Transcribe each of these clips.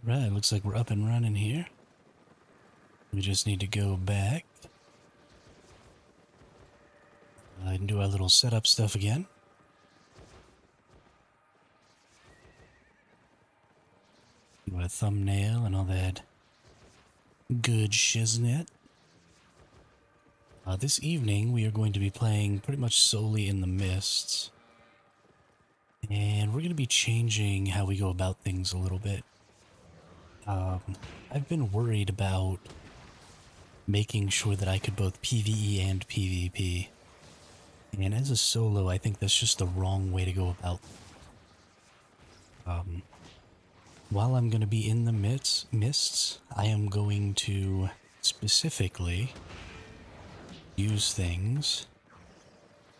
Right, looks like we're up and running here. We just need to go back and do our little setup stuff again. Do a thumbnail and all that good shiznit. This evening we are going to be playing pretty much solely in the mists. And we're going to be changing how we go about things a little bit. I've been worried about making sure that I could both PvE and PvP. And as a solo, I think that's just the wrong way to go about it. While I'm going to be in the mists, I am going to specifically use things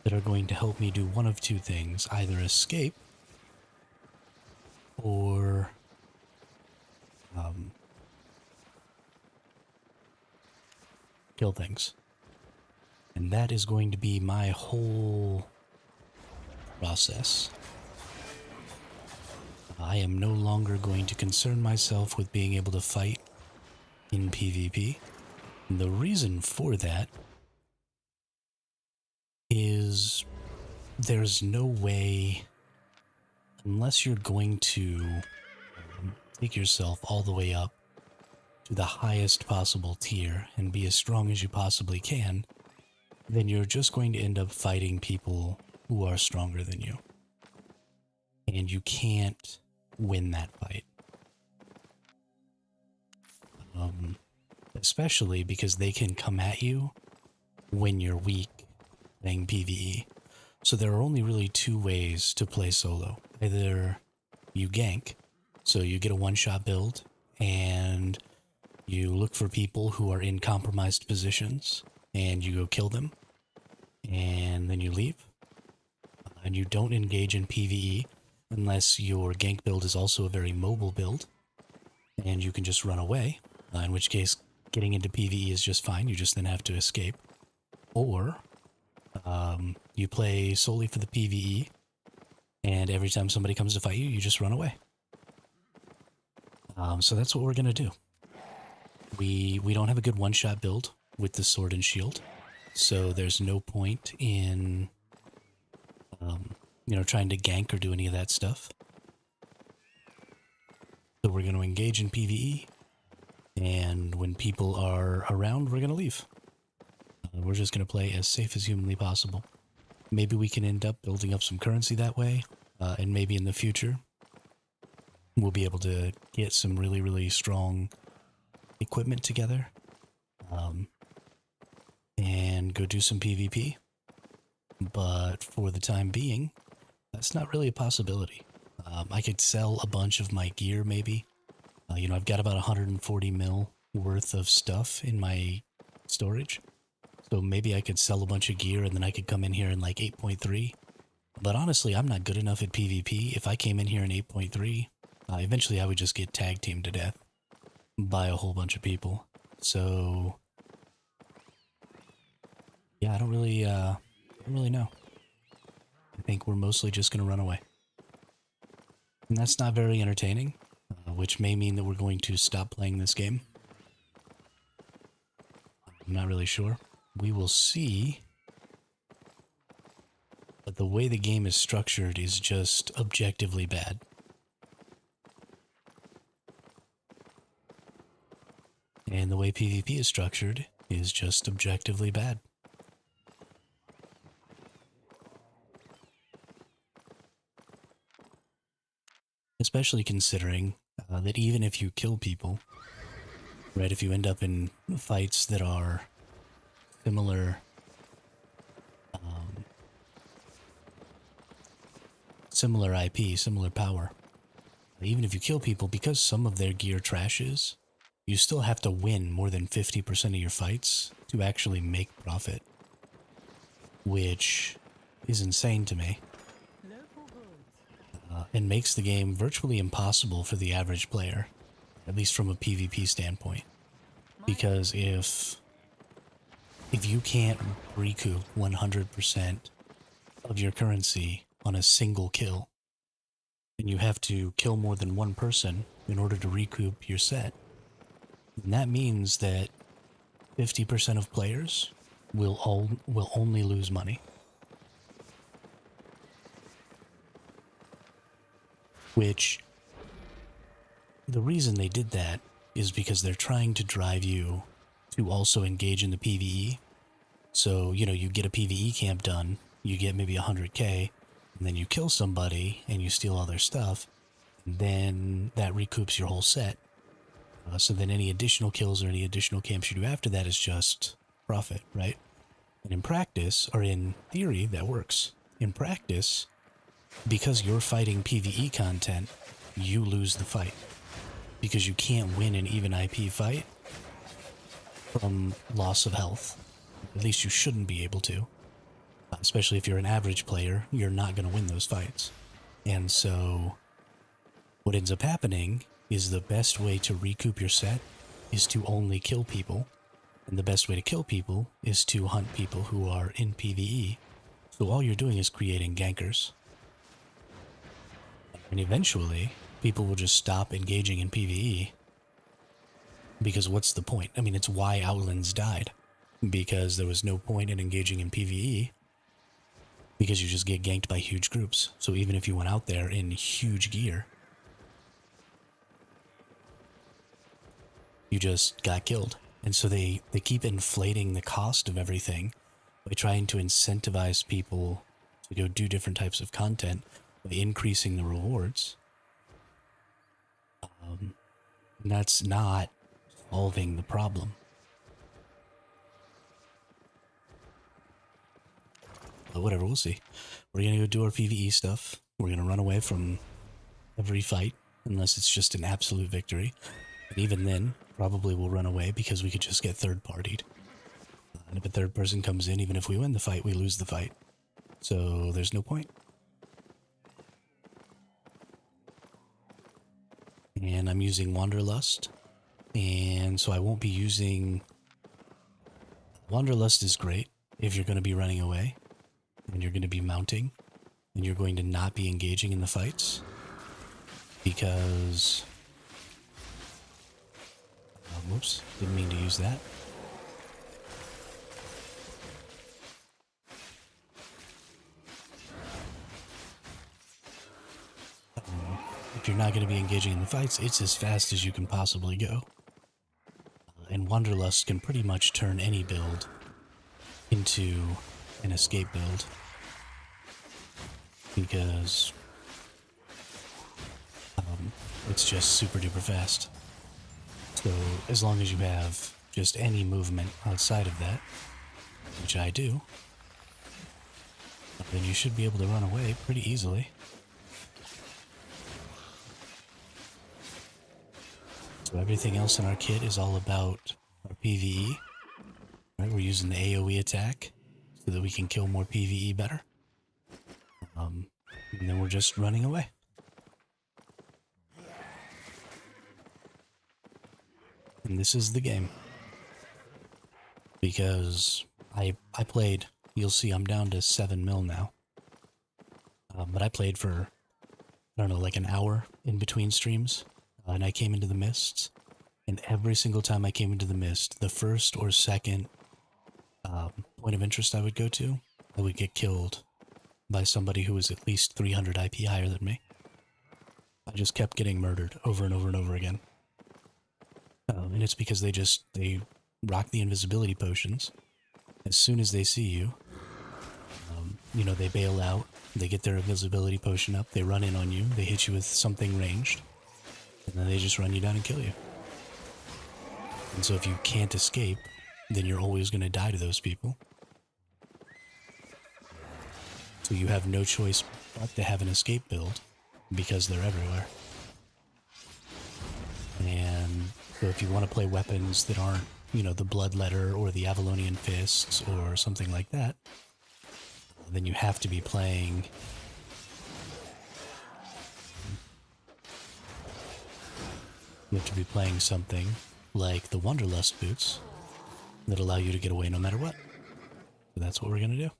that are going to help me do one of two things. Either escape or kill things. And that is going to be my whole process. I am no longer going to concern myself with being able to fight in PvP. And the reason for that is there's no way, unless you're going to take yourself all the way up to the highest possible tier and be as strong as you possibly can, then you're just going to end up fighting people who are stronger than you. And you can't win that fight. Especially because they can come at you when you're weak playing PvE. So there are only really two ways to play solo. Either you gank, so you get a one-shot build, and you look for people who are in compromised positions, and you go kill them, and then you leave. And you don't engage in PvE unless your gank build is also a very mobile build, and you can just run away, in which case getting into PvE is just fine, you just then have to escape. Or you play solely for the PvE, and every time somebody comes to fight you, you just run away. So that's what we're going to do. We don't have a good one-shot build with the sword and shield, so there's no point in trying to gank or do any of that stuff. So we're going to engage in PvE, and when people are around, we're going to leave. We're just going to play as safe as humanly possible. Maybe we can end up building up some currency that way, and maybe in the future we'll be able to get some really, really strong equipment together, and go do some PvP. But for the time being, that's not really a possibility. I could sell a bunch of my gear, maybe. I've got about 140 mil worth of stuff in my storage. So maybe I could sell a bunch of gear and then I could come in here in like 8.3. But honestly, I'm not good enough at PvP. If I came in here in 8.3, eventually I would just get tag teamed to death by a whole bunch of people. So yeah, I don't really know. I think we're mostly just going to run away. And that's not very entertaining, which may mean that we're going to stop playing this game. I'm not really sure. We will see. But the way the game is structured is just objectively bad. And the way PvP is structured is just objectively bad. Especially considering that even if you kill people, right, if you end up in fights that are similar, similar IP, similar power, even if you kill people, because some of their gear trashes, you still have to win more than 50% of your fights to actually make profit, which is insane to me. And makes the game virtually impossible for the average player, at least from a PvP standpoint. Because if you can't recoup 100% of your currency on a single kill, and you have to kill more than one person in order to recoup your set, and that means that 50% of players will only lose money. Which, the reason they did that is because they're trying to drive you to also engage in the PvE. So, you know, you get a PvE camp done, you get maybe 100k, and then you kill somebody and you steal all their stuff, and then that recoups your whole set. So then any additional kills or any additional camps you do after that is just profit, right? And in practice, or in theory, that works. In practice, because you're fighting PvE content, you lose the fight. Because you can't win an even IP fight from loss of health. At least you shouldn't be able to. Especially if you're an average player, you're not going to win those fights. And so what ends up happening is the best way to recoup your set is to only kill people. And the best way to kill people is to hunt people who are in PvE. So all you're doing is creating gankers. And eventually, people will just stop engaging in PvE. Because what's the point? I mean, it's why Outlands died. Because there was no point in engaging in PvE. Because you just get ganked by huge groups. So even if you went out there in huge gear, you just got killed. And so they keep inflating the cost of everything by trying to incentivize people to go do different types of content by increasing the rewards. And that's not solving the problem. But whatever, we'll see. We're going to go do our PvE stuff. We're going to run away from every fight, unless it's just an absolute victory. And even then, probably we'll run away because we could just get third-partied. And if a third person comes in, even if we win the fight, we lose the fight. So there's no point. And I'm using Wanderlust. And so I won't be using... Wanderlust is great if you're going to be running away. And you're going to be mounting. And you're going to not be engaging in the fights. Because... whoops, didn't mean to use that. If you're not going to be engaging in the fights, it's as fast as you can possibly go. And Wanderlust can pretty much turn any build into an escape build. Because it's just super duper fast. So as long as you have just any movement outside of that, which I do, then you should be able to run away pretty easily. So everything else in our kit is all about our PvE. Right, we're using the AoE attack so that we can kill more PvE better. And then we're just running away. And this is the game. Because I played, you'll see I'm down to 7 mil now. But I played for, I don't know, like an hour in between streams. And I came into the mists. And every single time I came into the mist, the first or second point of interest I would go to, I would get killed by somebody who was at least 300 IP higher than me. I just kept getting murdered over and over and over again. And it's because they rock the invisibility potions. As soon as they see you, you know, they bail out, they get their invisibility potion up, they run in on you, they hit you with something ranged, and then they just run you down and kill you. And so if you can't escape, then you're always going to die to those people. So you have no choice but to have an escape build, because they're everywhere. And so if you want to play weapons that aren't, you know, the Bloodletter or the Avalonian Fists or something like that, then you have to be playing... You have to be playing something like the Wanderlust boots that allow you to get away no matter what. So that's what we're going to do.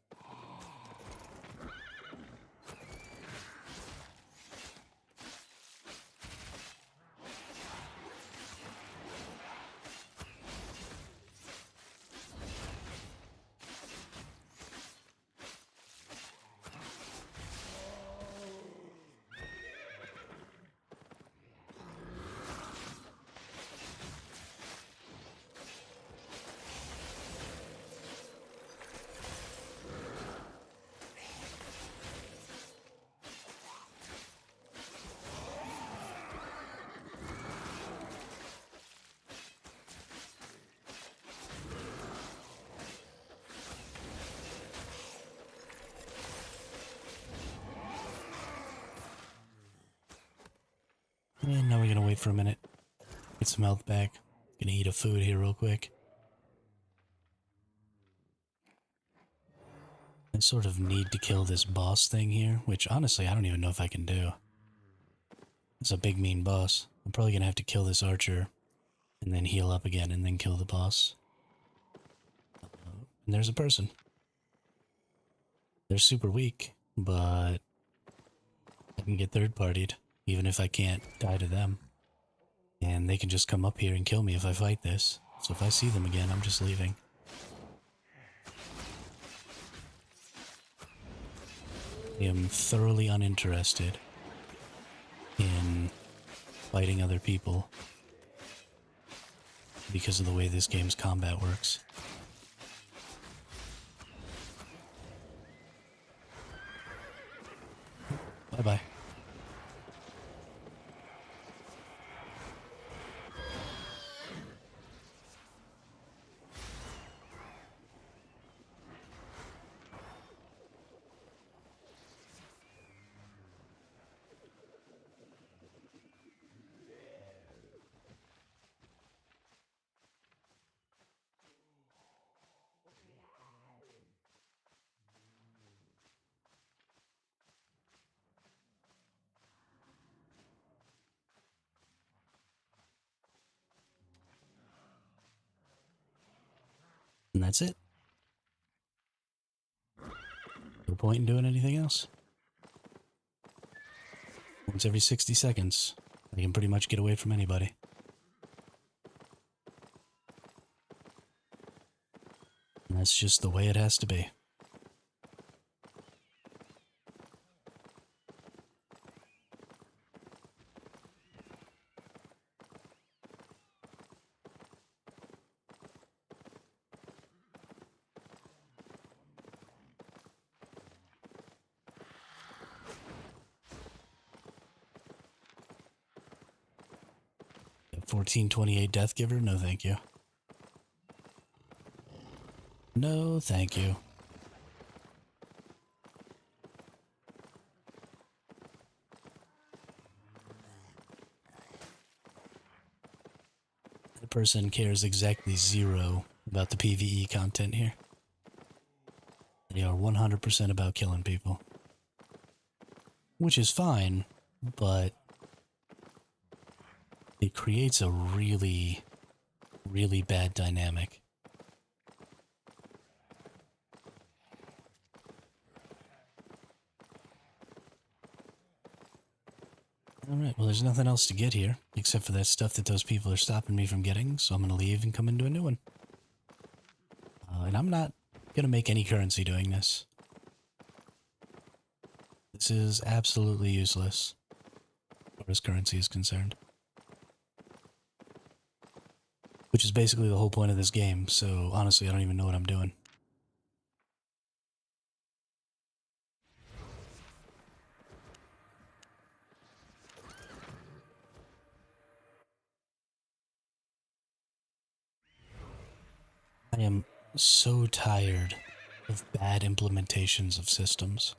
And now we're gonna wait for a minute. Get some health back. Gonna eat a food here real quick. I sort of need to kill this boss thing here, which honestly I don't even know if I can do. It's a big mean boss. I'm probably gonna have to kill this archer and then heal up again and then kill the boss. And there's a person. They're super weak, but I can get third-partied even if I can't die to them. And they can just come up here and kill me if I fight this. So if I see them again, I'm just leaving. I am thoroughly uninterested in fighting other people because of the way this game's combat works. Bye-bye. And that's it. No point in doing anything else. Once every 60 seconds, I can pretty much get away from anybody. And that's just the way it has to be. A 1428 Death Giver? No thank you. No thank you. The person cares exactly zero about the PVE content here. They are 100% about killing people. Which is fine, but it creates a really, really bad dynamic. Alright, well there's nothing else to get here, except for that stuff that those people are stopping me from getting, so I'm gonna leave and come into a new one. And I'm not gonna make any currency doing this. This is absolutely useless, as far as currency is concerned. Which is basically the whole point of this game, so honestly I don't even know what I'm doing. I am so tired of bad implementations of systems.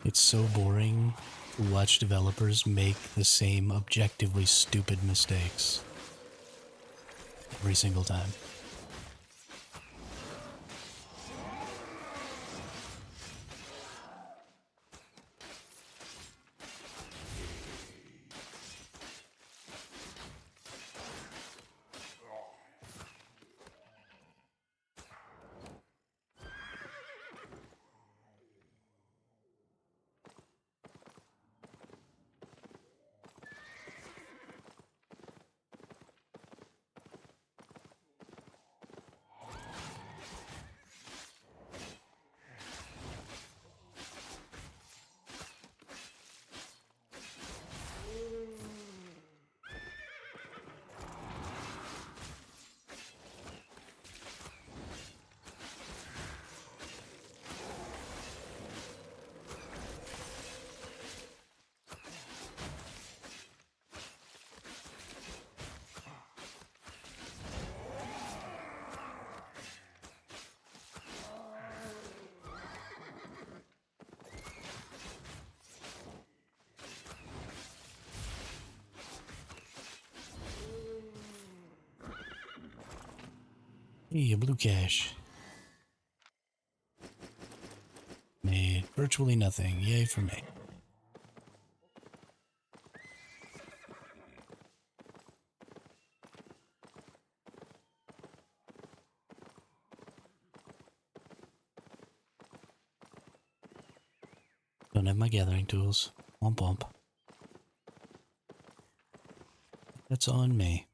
It's so boring to watch developers make the same objectively stupid mistakes every single time. Hey, a blue cache. Made virtually nothing. Yay for me. Don't have my gathering tools. Womp womp. That's on me.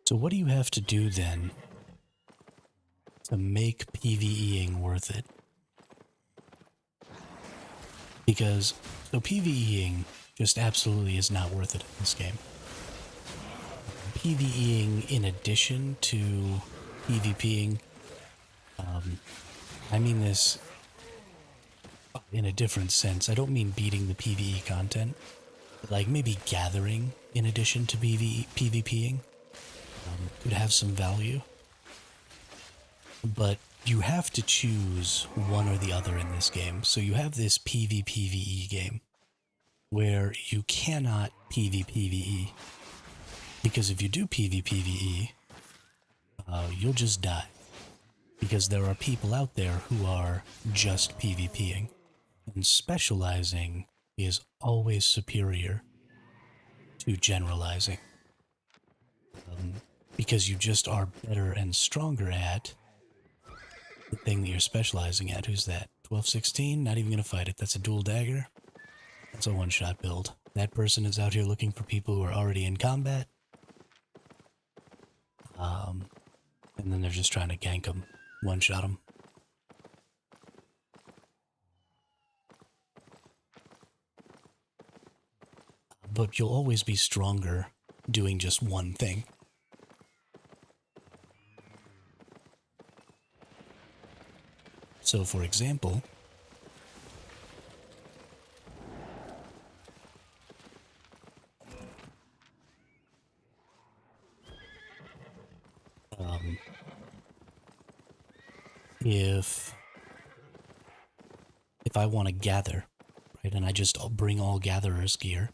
So what do you have to do then to make PvEing worth it? Because, so PvEing just absolutely is not worth it in this game. PvEing in addition to PvPing, I mean this in a different sense. I don't mean beating the PvE content, but like maybe gathering in addition to PvPing could have some value. But you have to choose one or the other in this game. So you have this PvPvE game where you cannot PvPvE. Because if you do PvPvE, you'll just die. Because there are people out there who are just PvPing. And specializing is always superior to generalizing. Because you just are better and stronger at the thing that you're specializing at. Who's that? 1216? Not even gonna fight it. That's a dual dagger. That's a one-shot build. That person is out here looking for people who are already in combat. And then they're just trying to gank them. One-shot them. But you'll always be stronger doing just one thing. So, for example, if I want to gather, right, and I just bring all gatherer's gear,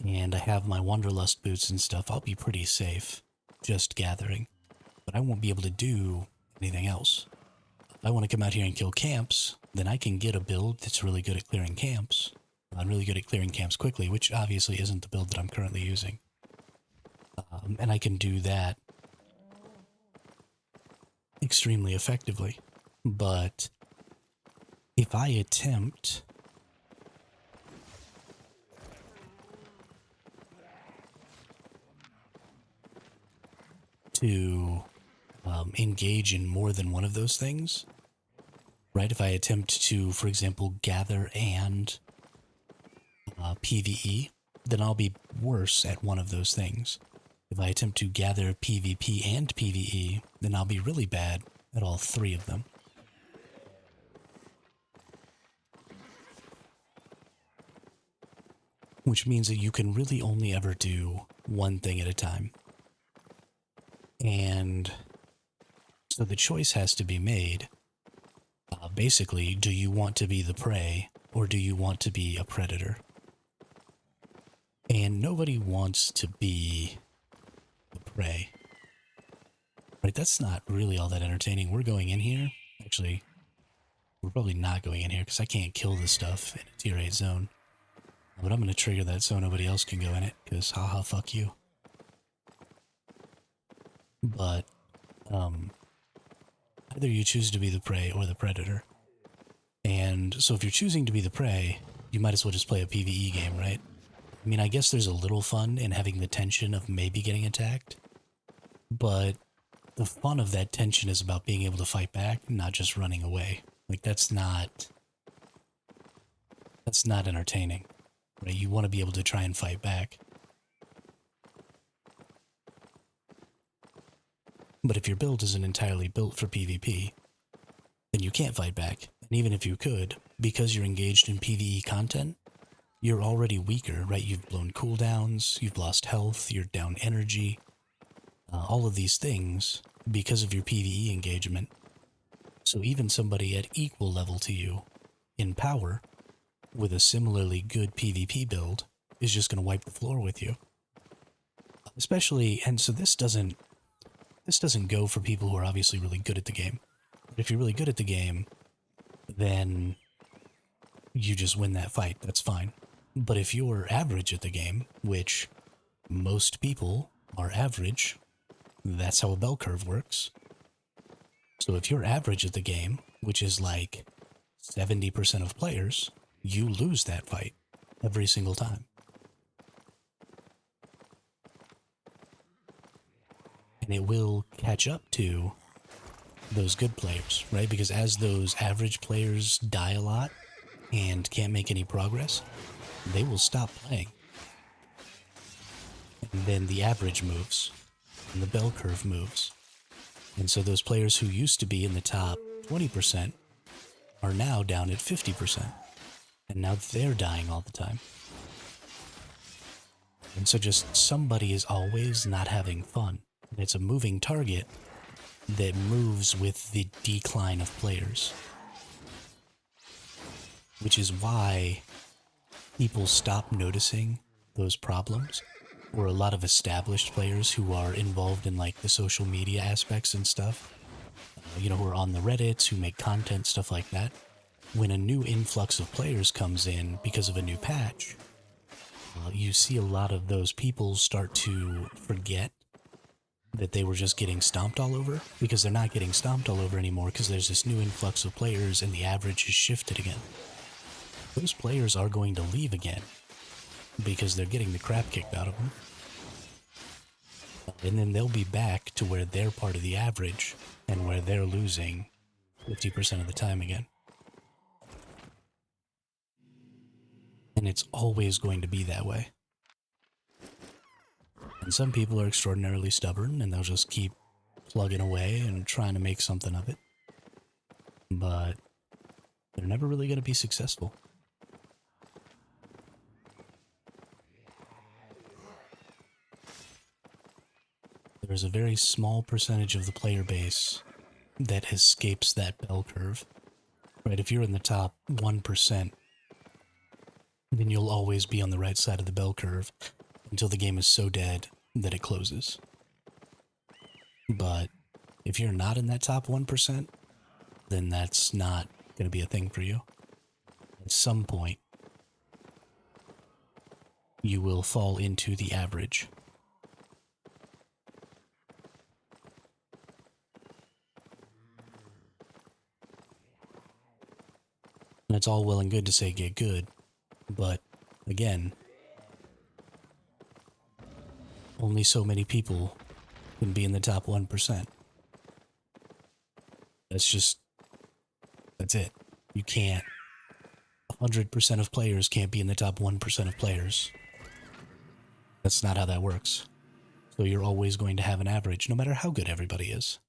and I have my Wanderlust boots and stuff, I'll be pretty safe just gathering. But I won't be able to do anything else. If I want to come out here and kill camps, then I can get a build that's really good at clearing camps. I'm really good at clearing camps quickly, which obviously isn't the build that I'm currently using. And I can do that extremely effectively. But if I attempt to engage in more than one of those things, right? If I attempt to, for example, gather and PvE, then I'll be worse at one of those things. If I attempt to gather PvP and PvE, then I'll be really bad at all three of them. Which means that you can really only ever do one thing at a time. And so the choice has to be made. Basically, do you want to be the prey or do you want to be a predator? And nobody wants to be the prey. Right, that's not really all that entertaining. We're going in here. Actually, we're probably not going in here because I can't kill this stuff in a tier 8 zone. But I'm going to trigger that so nobody else can go in it, because haha, fuck you. But, either you choose to be the prey or the predator. And so if you're choosing to be the prey, you might as well just play a PvE game, right? I mean, I guess there's a little fun in having the tension of maybe getting attacked, but the fun of that tension is about being able to fight back, not just running away. Like, that's not entertaining. right? You want to be able to try and fight back. But if your build isn't entirely built for PvP, then you can't fight back. And even if you could, because you're engaged in PvE content, you're already weaker, right? You've blown cooldowns, you've lost health, you're down energy, all of these things because of your PvE engagement. So even somebody at equal level to you in power with a similarly good PvP build is just going to wipe the floor with you. Especially, and so this doesn't go for people who are obviously really good at the game. But if you're really good at the game, then you just win that fight. That's fine. But if you're average at the game, which most people are average, that's how a bell curve works. So if you're average at the game, which is like 70% of players, you lose that fight every single time. And it will catch up to those good players, right? Because as those average players die a lot and can't make any progress, they will stop playing. And then the average moves, and the bell curve moves. And so those players who used to be in the top 20% are now down at 50%. And now they're dying all the time. And so just somebody is always not having fun. And it's a moving target that moves with the decline of players. Which is why people stop noticing those problems, or a lot of established players who are involved in like the social media aspects and stuff, you know, who are on the Reddits, who make content, stuff like that. When a new influx of players comes in because of a new patch, you see a lot of those people start to forget that they were just getting stomped all over, because they're not getting stomped all over anymore because there's this new influx of players and the average is shifted again. Those players are going to leave again because they're getting the crap kicked out of them. And then they'll be back to where they're part of the average and where they're losing 50% of the time again. And it's always going to be that way. And some people are extraordinarily stubborn and they'll just keep plugging away and trying to make something of it. But they're never really going to be successful. There's a very small percentage of the player base that escapes that bell curve. Right, if you're in the top 1%, then you'll always be on the right side of the bell curve until the game is so dead that it closes. But if you're not in that top 1%, then that's not going to be a thing for you. At some point, you will fall into the average. And it's all well and good to say get good, but again, only so many people can be in the top 1%. That's it. You can't. 100% of players can't be in the top 1% of players. That's not how that works. So you're always going to have an average, no matter how good everybody is.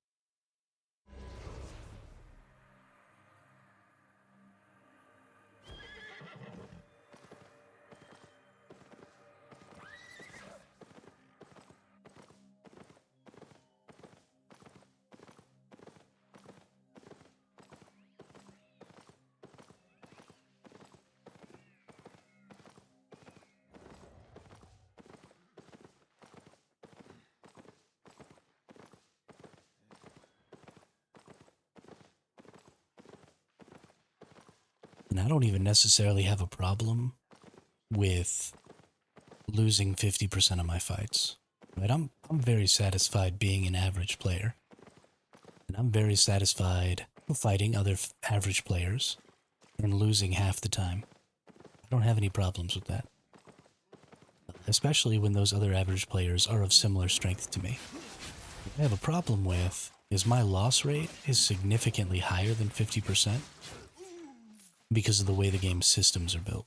And I don't even necessarily have a problem with losing 50% of my fights. Right? I'm very satisfied being an average player. And I'm very satisfied fighting other average players and losing half the time. I don't have any problems with that. Especially when those other average players are of similar strength to me. What I have a problem with is my loss rate is significantly higher than 50%. Because of the way the game's systems are built.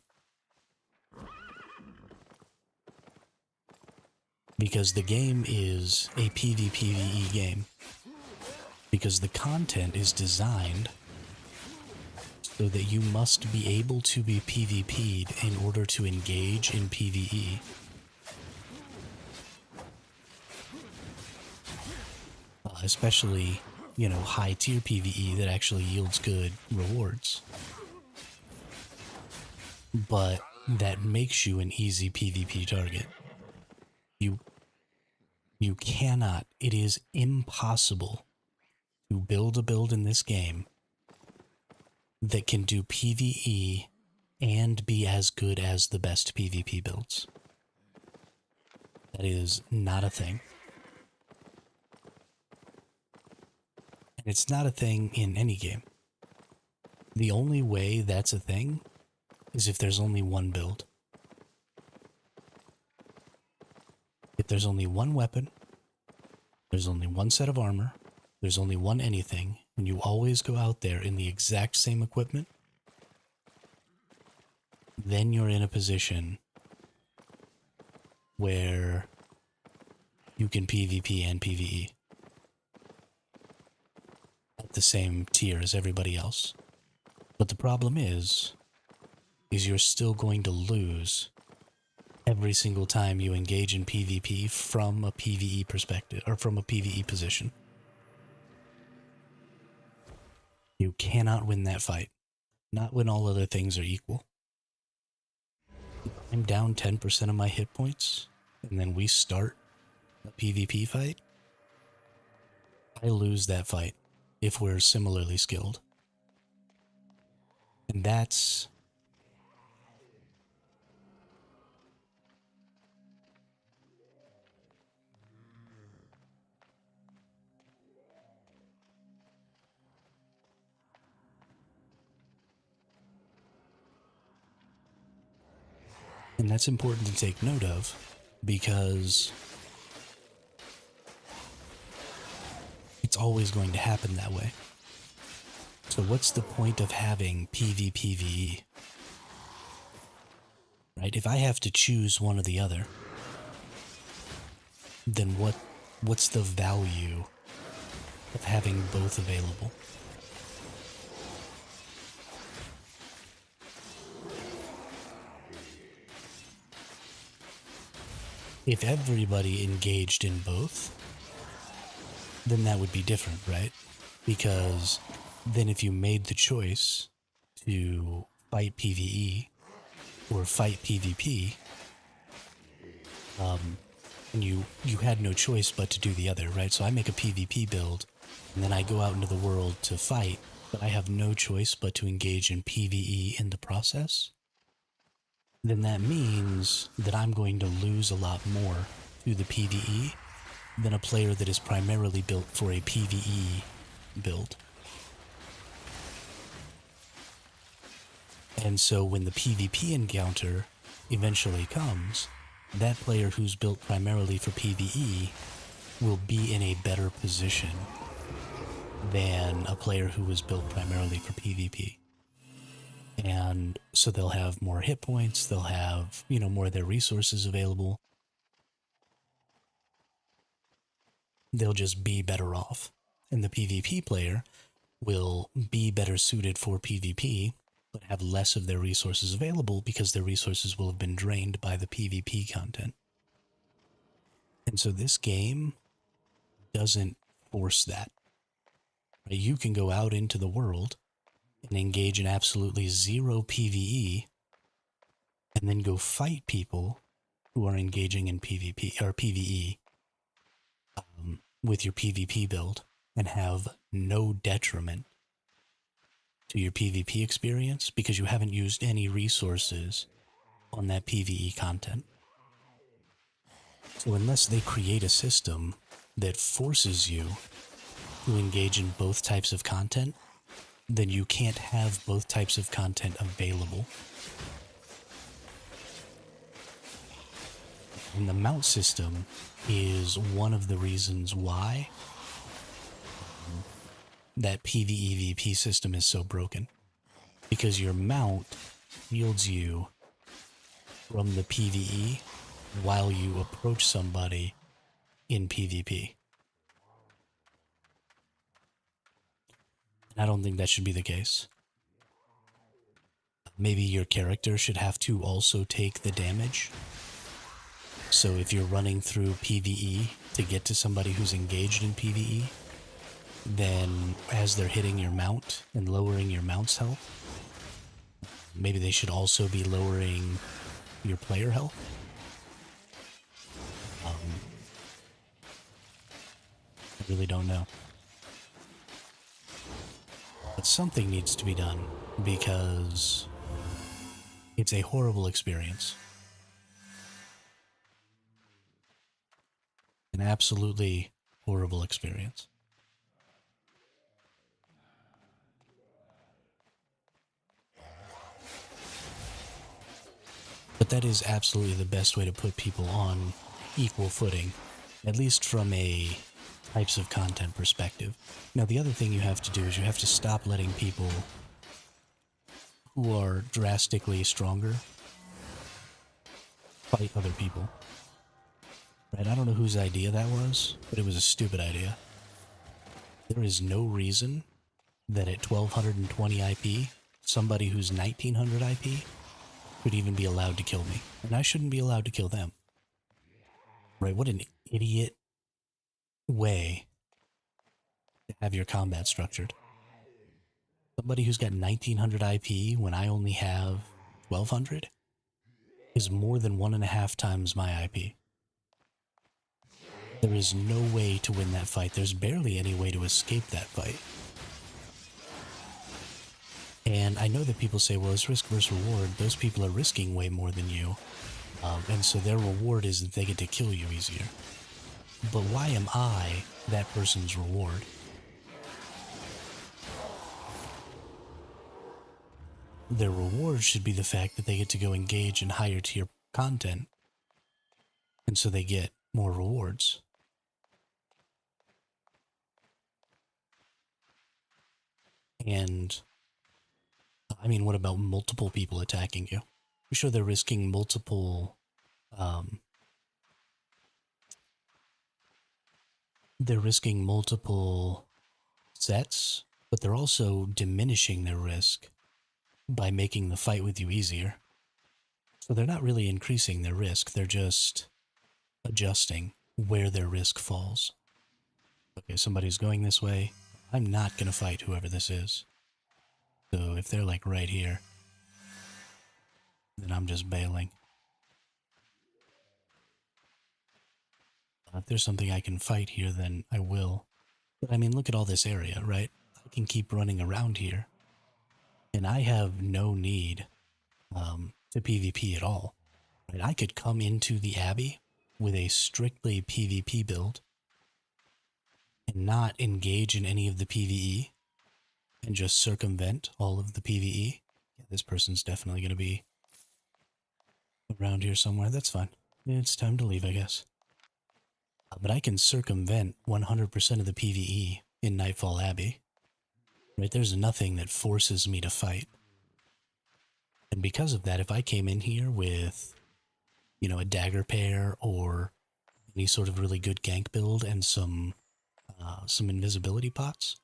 Because the game is a PvPvE game. Because the content is designed so that you must be able to be PvP'd in order to engage in PvE. Especially, you know, high tier PvE that actually yields good rewards. But that makes you an easy PvP target. You cannot, it is impossible to build a build in this game that can do PvE and be as good as the best PvP builds. That is not a thing. And it's not a thing in any game. The only way that's a thing is if there's only one build. If there's only one weapon, there's only one set of armor, there's only one anything, and you always go out there in the exact same equipment, then you're in a position where you can PvP and PvE at the same tier as everybody else. But the problem is you're still going to lose every single time you engage in PvP from a PvE perspective, or from a PvE position. You cannot win that fight. Not when all other things are equal. If I'm down 10% of my hit points, and then we start a PvP fight, I lose that fight if we're similarly skilled. And that's... And that's important to take note of, because it's always going to happen that way. So what's the point of having PvPvE? Right? If I have to choose one or the other, then what's the value of having both available? If everybody engaged in both, then that would be different, right? Because then if you made the choice to fight PvE or fight PvP, and you had no choice but to do the other, right? So I make a PvP build, and then I go out into the world to fight, but I have no choice but to engage in PvE in the process. Then that means that I'm going to lose a lot more to the PvE than a player that is primarily built for a PvE build. And so when the PvP encounter eventually comes, that player who's built primarily for PvE will be in a better position than a player who was built primarily for PvP. And so they'll have more hit points, they'll have, you know, more of their resources available. They'll just be better off. And the PvP player will be better suited for PvP, but have less of their resources available because their resources will have been drained by the PvP content. And so this game doesn't force that. You can go out into the world and engage in absolutely zero PvE, and then go fight people who are engaging in PvP or PvE with your PvP build, and have no detriment to your PvP experience because you haven't used any resources on that PvE content. So unless they create a system that forces you to engage in both types of content, then you can't have both types of content available. And the mount system is one of the reasons why that PvEVP system is so broken. Because your mount yields you from the PvE while you approach somebody in PvP. I don't think that should be the case. Maybe your character should have to also take the damage. So if you're running through PvE to get to somebody who's engaged in PvE, then as they're hitting your mount and lowering your mount's health, maybe they should also be lowering your player health. I really don't know. But something needs to be done because it's a horrible experience. An absolutely horrible experience. But that is absolutely the best way to put people on equal footing, at least from a types of content perspective. Now, the other thing you have to do is you have to stop letting people who are drastically stronger fight other people. Right? I don't know whose idea that was, but it was a stupid idea. There is no reason that at 1220 IP, somebody who's 1900 IP could even be allowed to kill me. And I shouldn't be allowed to kill them. Right? What an idiot way to have your combat structured. Somebody who's got 1900 IP when I only have 1200 is more than 1.5 times my IP. There is no way to win that fight. There's barely any way to escape that fight. And I know that people say, well, it's risk versus reward. Those people are risking way more than you. And so their reward is that they get to kill you easier. But why am I that person's reward? Their reward should be the fact that they get to go engage in higher tier content. And so they get more rewards. And, I mean, what about multiple people attacking you? I'm sure they're risking multiple, sets, but they're also diminishing their risk by making the fight with you easier. So they're not really increasing their risk, they're just adjusting where their risk falls. Okay, somebody's going this way. I'm not going to fight whoever this is. So if they're like right here, then I'm just bailing. If there's something I can fight here, then I will. But I mean, look at all this area, right? I can keep running around here. And I have no need to PvP at all. Right? I could come into the Abbey with a strictly PvP build and not engage in any of the PvE and just circumvent all of the PvE. Yeah, this person's definitely going to be around here somewhere. That's fine. It's time to leave, I guess. But I can circumvent 100% of the PvE in Nightfall Abbey. Right? There's nothing that forces me to fight. And because of that, if I came in here with, you know, a dagger pair or any sort of really good gank build and some invisibility pots,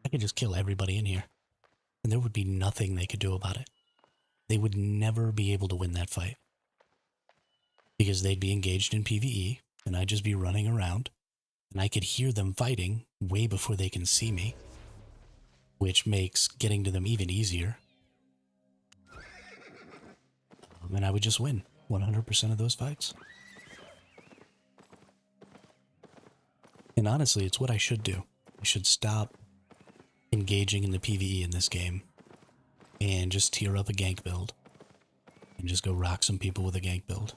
I could just kill everybody in here. And there would be nothing they could do about it. They would never be able to win that fight. Because they'd be engaged in PvE, and I'd just be running around, and I could hear them fighting way before they can see me, which makes getting to them even easier. And I would just win 100% of those fights. And honestly, it's what I should do. I should stop engaging in the PvE in this game and just tier up a gank build and just go rock some people with a gank build.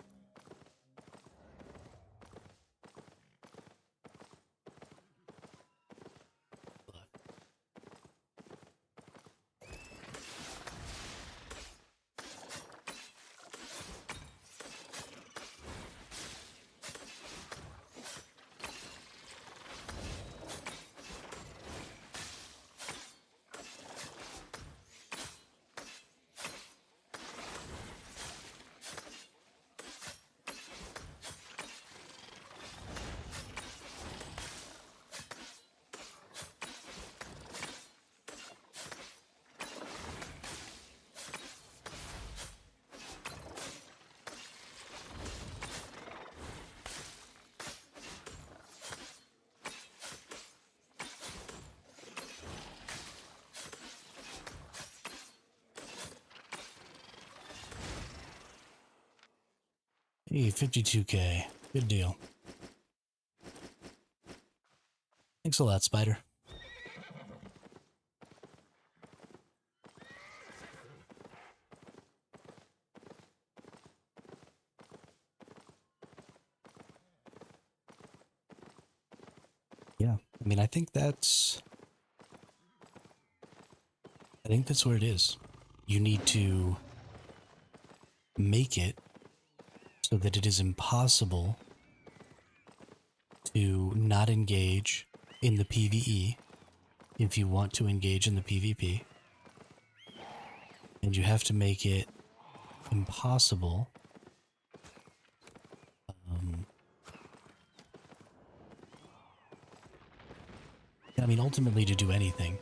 Hey, 52K. Good deal. Thanks a lot, Spider. Yeah, I mean, I think that's where it is. You need to make it so that it is impossible to not engage in the PvE if you want to engage in the PvP. And you have to make it impossible I mean, ultimately to do anything.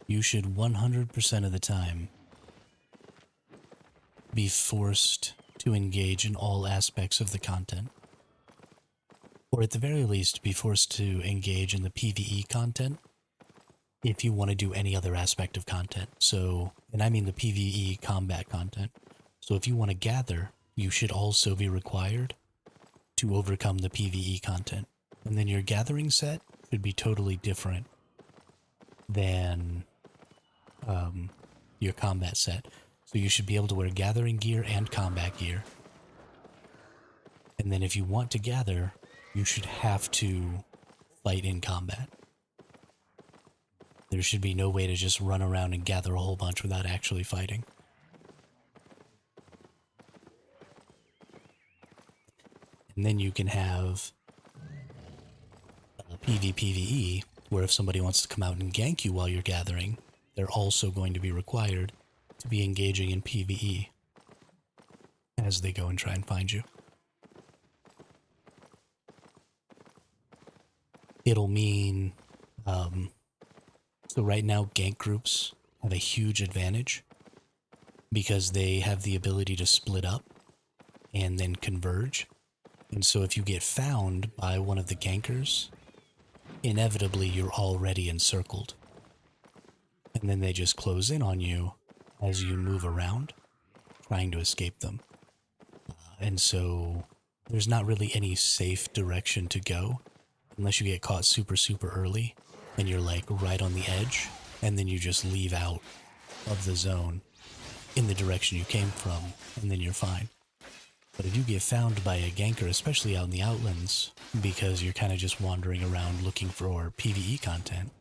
You should 100% of the time be forced to engage in all aspects of the content. Or at the very least, be forced to engage in the PvE content if you want to do any other aspect of content. So, and I mean the PvE combat content. So if you want to gather, you should also be required to overcome the PvE content. And then your gathering set should be totally different than your combat set. So you should be able to wear gathering gear and combat gear. And then if you want to gather, you should have to fight in combat. There should be no way to just run around and gather a whole bunch without actually fighting. And then you can have PvPvE, where if somebody wants to come out and gank you while you're gathering, they're also going to be required to be engaging in PvE as they go and try and find you. It'll mean, so right now gank groups have a huge advantage because they have the ability to split up and then converge. And so if you get found by one of the gankers, inevitably you're already encircled. And then they just close in on you as you move around, trying to escape them. And so there's not really any safe direction to go unless you get caught super, super early and you're like right on the edge, and then you just leave out of the zone in the direction you came from, and then you're fine. But if you get found by a ganker, especially out in the outlands, because you're kind of just wandering around looking for PvE content,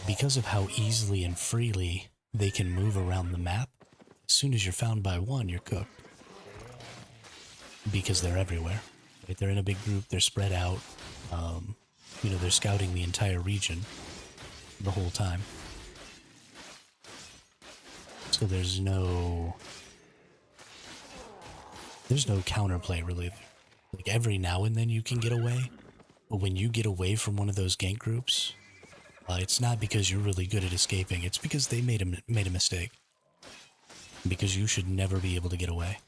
because of how easily and freely they can move around the map, as soon as you're found by one, you're cooked. Because they're everywhere. Right? They're in a big group, they're spread out. You know, they're scouting the entire region the whole time. So there's no counterplay really. Like every now and then you can get away, but when you get away from one of those gank groups, it's not because you're really good at escaping, it's because they made a mistake. Because you should never be able to get away.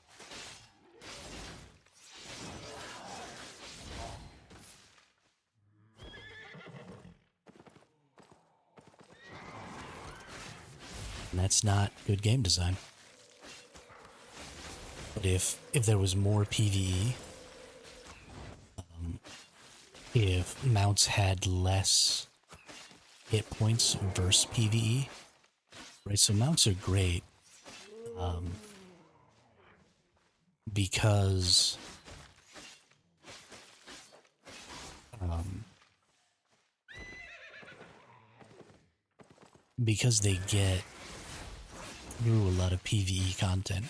And that's not good game design. But if there was more PvE, if mounts had less hit points versus PvE, right? So mounts are great because they get through a lot of PvE content.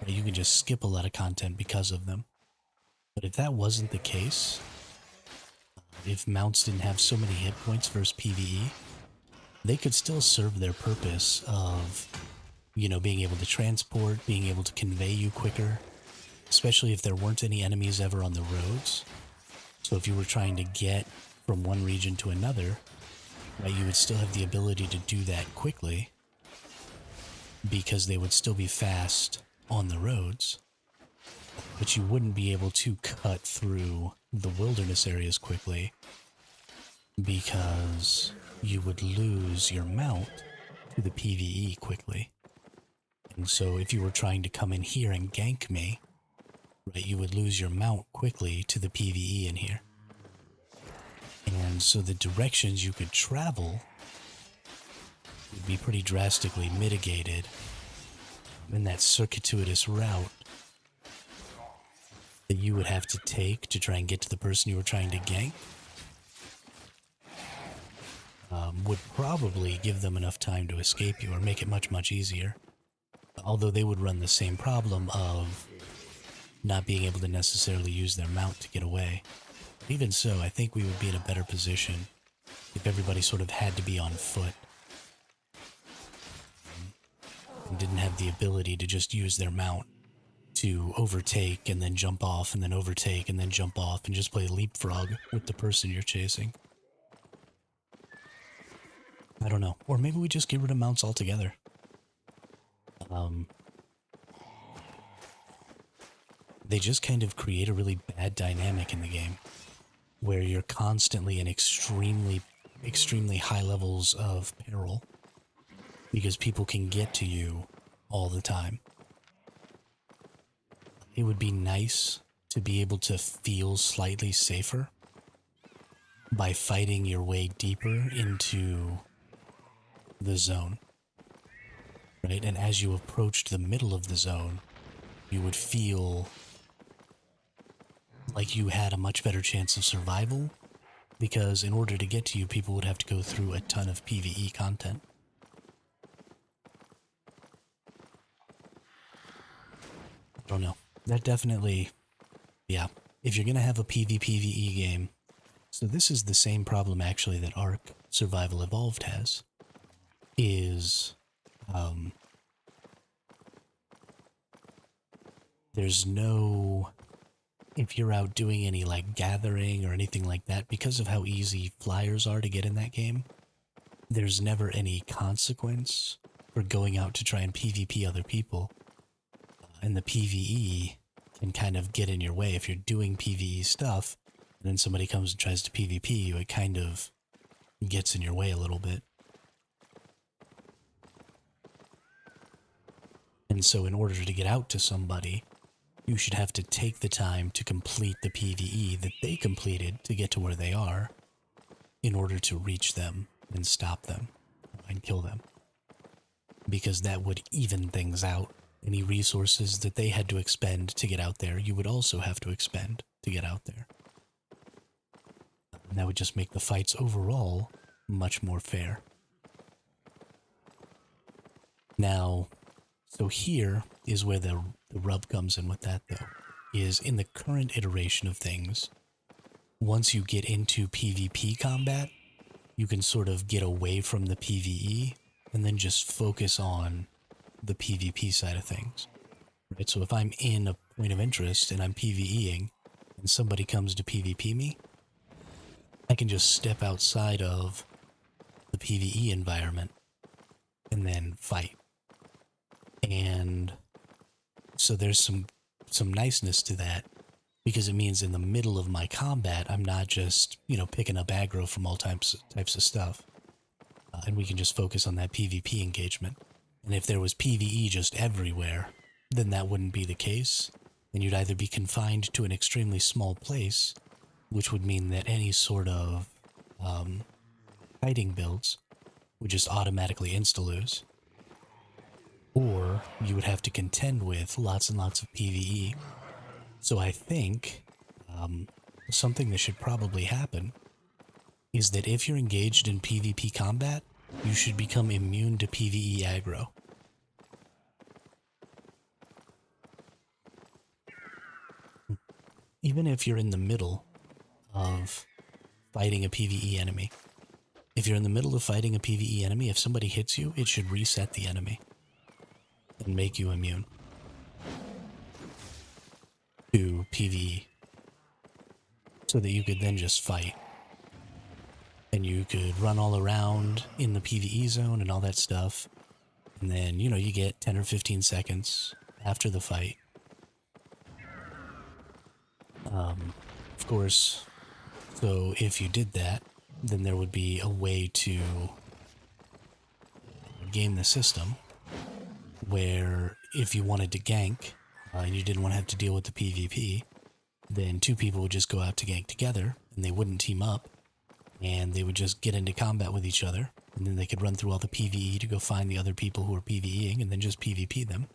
Right? You can just skip a lot of content because of them. But if that wasn't the case, if mounts didn't have so many hit points versus PvE, they could still serve their purpose of, you know, being able to transport, being able to convey you quicker, especially if there weren't any enemies ever on the roads. So if you were trying to get from one region to another, right, you would still have the ability to do that quickly because they would still be fast on the roads, but you wouldn't be able to cut through the wilderness areas quickly because you would lose your mount to the PvE quickly. And so if you were trying to come in here and gank me, right, you would lose your mount quickly to the PvE in here. And so the directions you could travel would be pretty drastically mitigated in that circuitous route that you would have to take to try and get to the person you were trying to gank. Would probably give them enough time to escape you or make it much, much easier. Although they would run the same problem of not being able to necessarily use their mount to get away. Even so, I think we would be in a better position if everybody sort of had to be on foot and didn't have the ability to just use their mount to overtake and then jump off and then overtake and then jump off and just play leapfrog with the person you're chasing. I don't know. Or maybe we just get rid of mounts altogether. They just kind of create a really bad dynamic in the game where you're constantly in extremely high levels of peril because people can get to you all the time. It would be nice to be able to feel slightly safer by fighting your way deeper into the zone, right? And as you approached the middle of the zone, you would feel like you had a much better chance of survival, because in order to get to you, people would have to go through a ton of PvE content. I don't know. That definitely, yeah. If you're going to have a PvPvE game, so this is the same problem actually that Ark Survival Evolved has, is there's no, if you're out doing any like gathering or anything like that, because of how easy flyers are to get in that game, there's never any consequence for going out to try and PvP other people. And the PvE can kind of get in your way. If you're doing PvE stuff, and then somebody comes and tries to PvP you, it kind of gets in your way a little bit. And so in order to get out to somebody, you should have to take the time to complete the PvE that they completed to get to where they are in order to reach them and stop them and kill them. Because that would even things out. Any resources that they had to expend to get out there, you would also have to expend to get out there. And that would just make the fights overall much more fair. Now, so here is where the rub comes in with that, though, is in the current iteration of things, once you get into PvP combat, you can sort of get away from the PvE and then just focus on the PvP side of things. Right? So if I'm in a point of interest and I'm PvEing and somebody comes to PvP me, I can just step outside of the PvE environment and then fight. And so there's some niceness to that, because it means in the middle of my combat, I'm not just, picking up aggro from all types of stuff. And we can just focus on that PvP engagement. And if there was PvE just everywhere, then that wouldn't be the case. And you'd either be confined to an extremely small place, which would mean that any sort of fighting builds would just automatically insta-lose. Or you would have to contend with lots and lots of PvE. So I think something that should probably happen is that if you're engaged in PvP combat, you should become immune to PvE aggro. Even if you're in the middle of fighting a PvE enemy. If you're in the middle of fighting a PvE enemy, if somebody hits you, it should reset the enemy and make you immune to PvE, so that you could then just fight. And you could run all around in the PvE zone and all that stuff. And then, you get 10 or 15 seconds after the fight. Of course, so if you did that, then there would be a way to game the system where if you wanted to gank and you didn't want to have to deal with the PvP, then two people would just go out to gank together and they wouldn't team up and they would just get into combat with each other and then they could run through all the PvE to go find the other people who are PvEing and then just PvP them.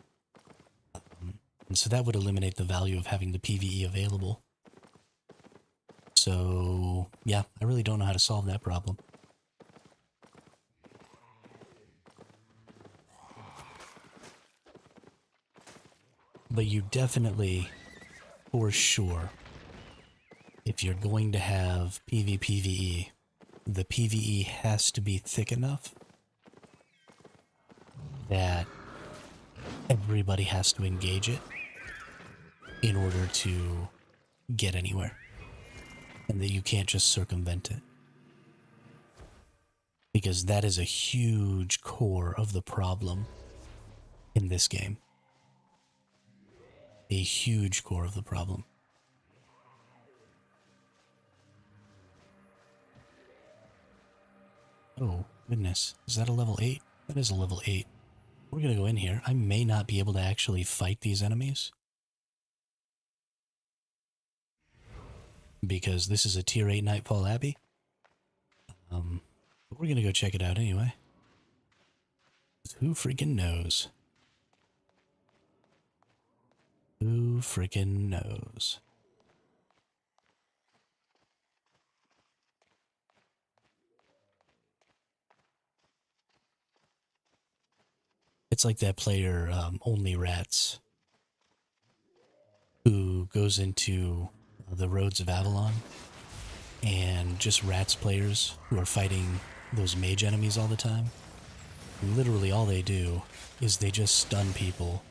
And so that would eliminate the value of having the PvE available. So, yeah, I really don't know how to solve that problem. But you definitely, for sure, if you're going to have PvPvE, the PvE has to be thick enough that everybody has to engage it in order to get anywhere. And that you can't just circumvent it. Because that is a huge core of the problem in this game. A huge core of the problem. Oh, goodness. Is that a level 8? That is a level 8. We're gonna go in here. I may not be able to actually fight these enemies. Because this is a tier 8 Nightfall Abbey. But we're gonna go check it out anyway. Who freaking knows? Who freaking knows? It's like that player, Only Rats, who goes into the Roads of Avalon and just Rats players who are fighting those mage enemies all the time. And literally all they do is they just stun people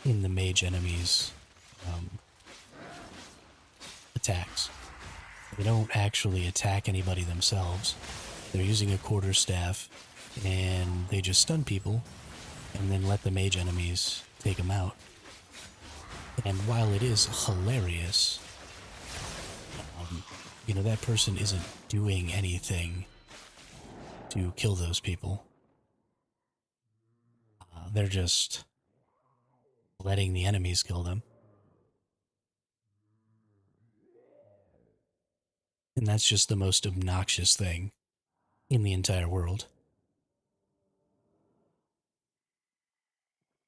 in the mage enemies' attacks. They don't actually attack anybody themselves. They're using a quarterstaff and they just stun people and then let the mage enemies take them out. And while it is hilarious, you know, that person isn't doing anything to kill those people. They're just letting the enemies kill them. And that's just the most obnoxious thing in the entire world.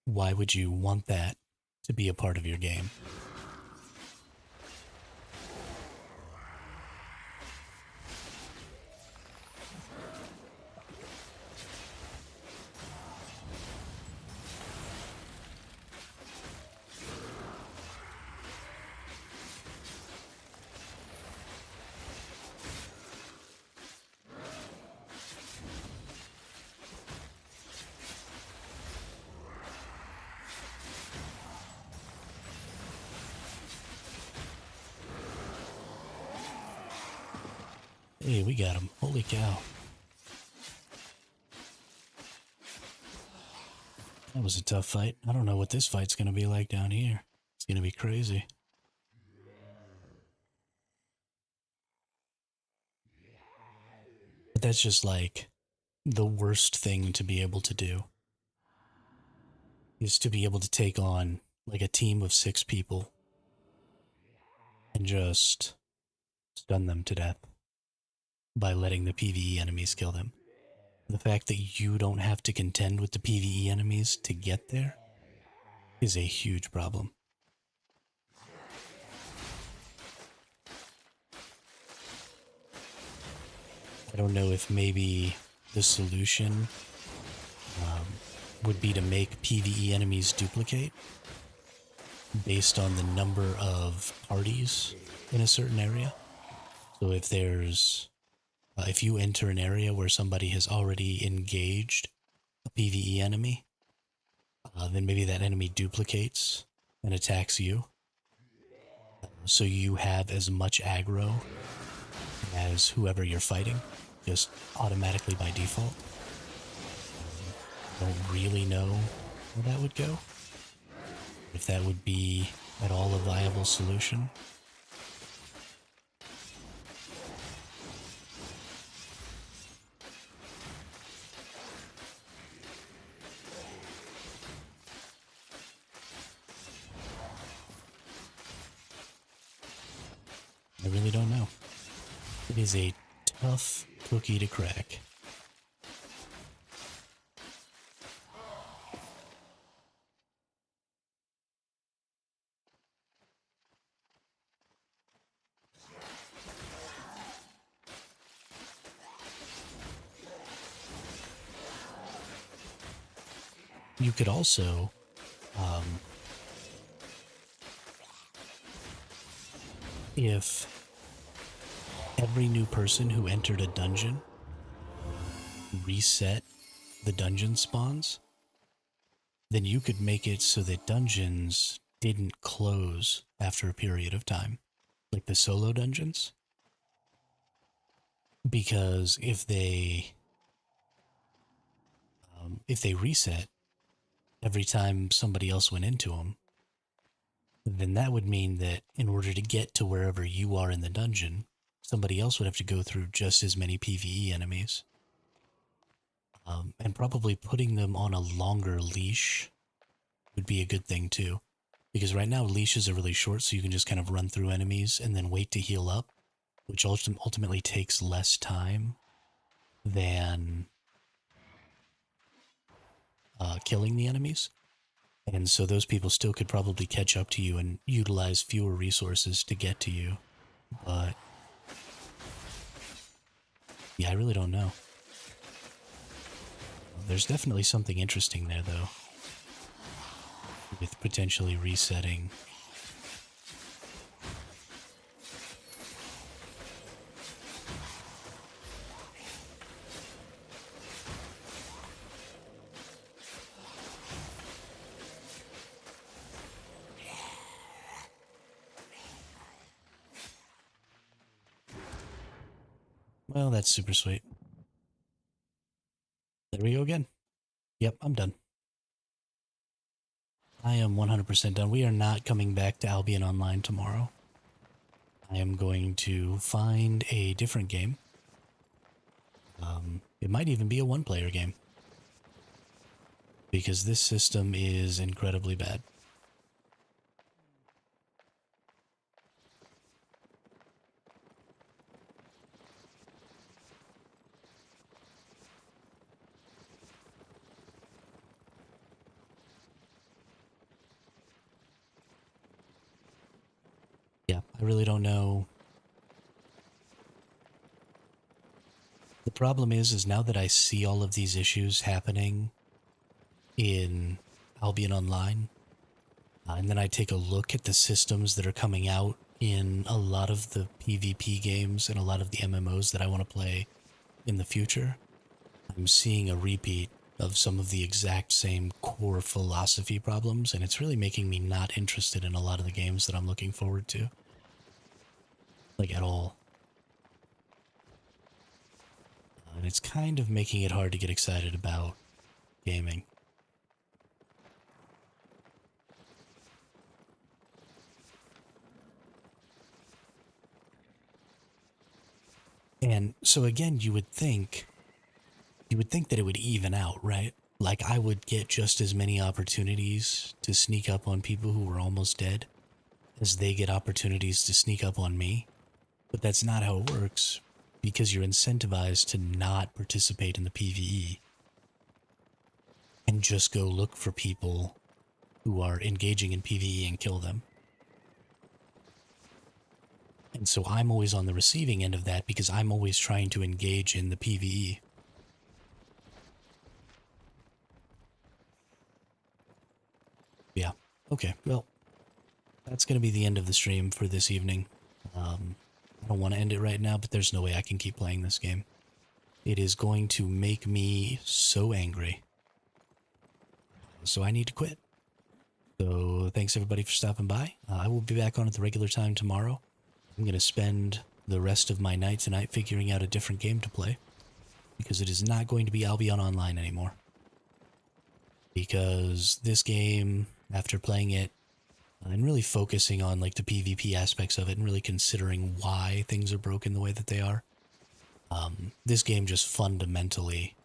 Why would you want that to be a part of your game? Hey, we got him. Holy cow. That was a tough fight. I don't know what this fight's gonna be like down here. It's gonna be crazy. But that's just like the worst thing to be able to do. Is to be able to take on like a team of 6 people and just stun them to death by letting the PvE enemies kill them. The fact that you don't have to contend with the PvE enemies to get there is a huge problem. I don't know if maybe the solution would be to make PvE enemies duplicate based on the number of parties in a certain area. So if there's, if you enter an area where somebody has already engaged a PvE enemy, then maybe that enemy duplicates and attacks you. So you have as much aggro as whoever you're fighting, just automatically by default. Don't really know how that would go. If that would be at all a viable solution. I really don't know. It is a tough cookie to crack. You could also, if every new person who entered a dungeon reset the dungeon spawns, then you could make it so that dungeons didn't close after a period of time, like the solo dungeons. Because if they reset every time somebody else went into them, then that would mean that in order to get to wherever you are in the dungeon, somebody else would have to go through just as many PvE enemies. And probably putting them on a longer leash would be a good thing too. Because right now leashes are really short, so you can just kind of run through enemies and then wait to heal up, which ultimately takes less time than killing the enemies. And so those people still could probably catch up to you and utilize fewer resources to get to you. But yeah, I really don't know. There's definitely something interesting there, though, with potentially resetting. Well, that's super sweet. There we go again. Yep, I'm done. I am 100% done. We are not coming back to Albion Online tomorrow. I am going to find a different game. It might even be a one-player game. Because this system is incredibly bad. Yeah, I really don't know. The problem is now that I see all of these issues happening in Albion Online, and then I take a look at the systems that are coming out in a lot of the PvP games and a lot of the MMOs that I want to play in the future, I'm seeing a repeat of some of the exact same core philosophy problems, and it's really making me not interested in a lot of the games that I'm looking forward to. Like, at all. And it's kind of making it hard to get excited about gaming. And so again, you would think that it would even out, right? Like I would get just as many opportunities to sneak up on people who were almost dead as they get opportunities to sneak up on me. But that's not how it works, because you're incentivized to not participate in the PvE and just go look for people who are engaging in PvE and kill them. And so I'm always on the receiving end of that because I'm always trying to engage in the PvE. Yeah. Okay, well, that's going to be the end of the stream for this evening. I don't want to end it right now, but there's no way I can keep playing this game. It is going to make me so angry. So I need to quit. So thanks everybody for stopping by. I will be back on at the regular time tomorrow. I'm going to spend the rest of my night tonight figuring out a different game to play, because it is not going to be Albion Online anymore. Because this game, after playing it and really focusing on like the PvP aspects of it and really considering why things are broken the way that they are, this game just fundamentally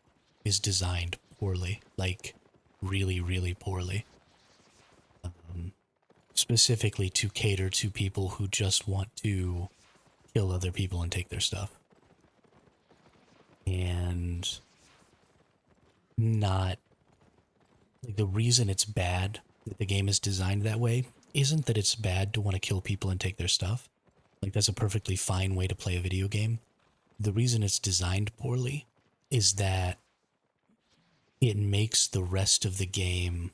is designed poorly, like really, really poorly. Specifically to cater to people who just want to kill other people and take their stuff. And not, like, the reason it's bad that the game is designed that way isn't that it's bad to want to kill people and take their stuff. Like, that's a perfectly fine way to play a video game. The reason it's designed poorly is that it makes the rest of the game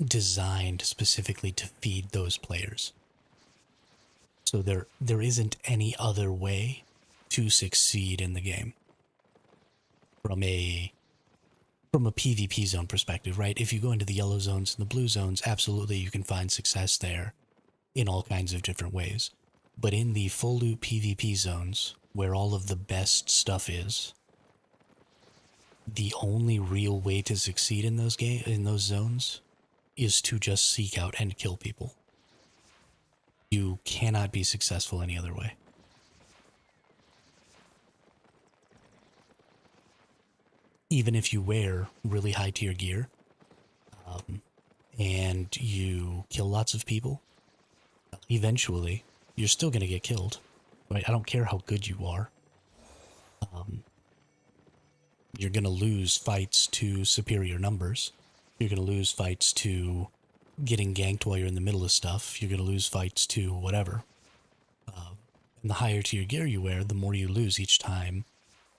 designed specifically to feed those players. So there isn't any other way to succeed in the game from a PvP zone perspective, right? If you go into the yellow zones and the blue zones, absolutely you can find success there in all kinds of different ways. But in the full loot PvP zones, where all of the best stuff is, the only real way to succeed in those zones is to just seek out and kill people. You cannot be successful any other way. Even if you wear really high tier gear, and you kill lots of people, eventually you're still going to get killed, right? I don't care how good you are. You're going to lose fights to superior numbers. You're going to lose fights to getting ganked while you're in the middle of stuff. You're going to lose fights to whatever. And the higher tier gear you wear, the more you lose each time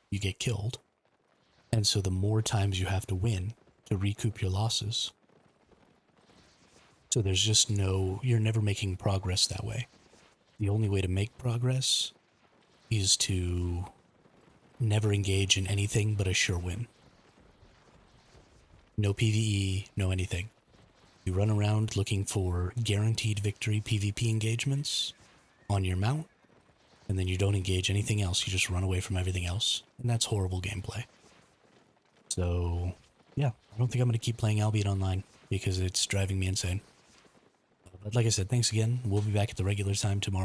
you get killed. And so the more times you have to win to recoup your losses. So there's just you're never making progress that way. The only way to make progress is to never engage in anything but a sure win. No PvE, no anything. You run around looking for guaranteed victory PvP engagements on your mount, and then you don't engage anything else. You just run away from everything else, and that's horrible gameplay. So, yeah, I don't think I'm going to keep playing Albion Online because it's driving me insane. But like I said, thanks again. We'll be back at the regular time tomorrow.